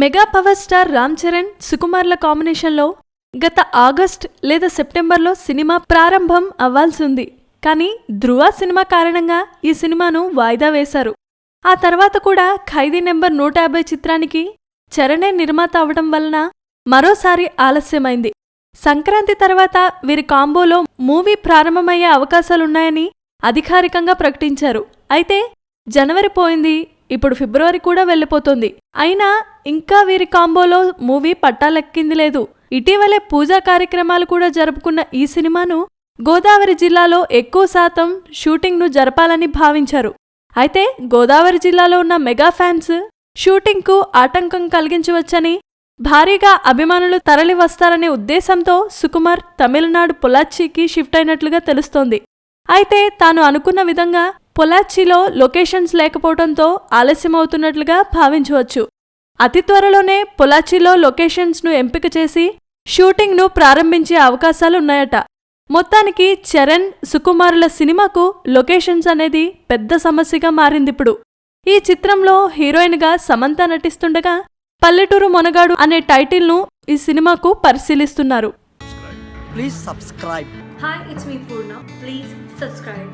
Mega power star Ram Charan, సుకుమార్ల కాంబినేషన్లో గత ఆగస్ట్ లేదా సెప్టెంబర్లో సినిమా ప్రారంభం అవ్వాల్సింది. కానీ ధృవ సినిమా కారణంగా ఈ సినిమాను వాయిదా వేశారు. ఆ తర్వాత కూడా ఖైదీ నెంబర్ 150 చిత్రానికి చరణే నిర్మాత అవడం వలన మరోసారి ఆలస్యమైంది. సంక్రాంతి తర్వాత వీరి కాంబోలో మూవీ ప్రారంభమయ్యే అవకాశాలున్నాయని అధికారికంగా ప్రకటించారు. అయితే జనవరి పోయింది, ఇప్పుడు ఫిబ్రవరి కూడా వెళ్లిపోతుంది. అయినా ఇంకా వీరి కాంబోలో మూవీ పట్టాలెక్కింది లేదు. ఇటీవలే పూజా కార్యక్రమాలు కూడా జరుపుకున్న ఈ సినిమాను గోదావరి జిల్లాలో ఎక్కువ శాతం షూటింగ్ను జరపాలని భావించారు. అయితే గోదావరి జిల్లాలో ఉన్న మెగా ఫ్యాన్స్ షూటింగ్కు ఆటంకం కలిగించవచ్చని, భారీగా అభిమానులు తరలి వస్తారనే ఉద్దేశంతో సుకుమార్ తమిళనాడు పొల్లాచ్చికి షిఫ్ట్ అయినట్లుగా తెలుస్తోంది. అయితే తాను అనుకున్న విధంగా పొల్లాచ్చిలో లొకేషన్స్ లేకపోవడంతో ఆలస్యమవుతున్నట్లుగా భావించవచ్చు. అతి త్వరలోనే పొల్లాచ్చిలో లొకేషన్స్ను ఎంపిక చేసి షూటింగ్ను ప్రారంభించే అవకాశాలున్నాయట. మొత్తానికి చరణ్, సుకుమారుల సినిమాకు లొకేషన్స్ అనేది పెద్ద సమస్యగా మారిందిప్పుడు. ఈ చిత్రంలో హీరోయిన్గా సమంత నటిస్తుండగా పల్లెటూరు మొనగాడు అనే టైటిల్ను ఈ సినిమాకు పరిశీలిస్తున్నారు. Please subscribe. Hi, it's me Purna. Please subscribe.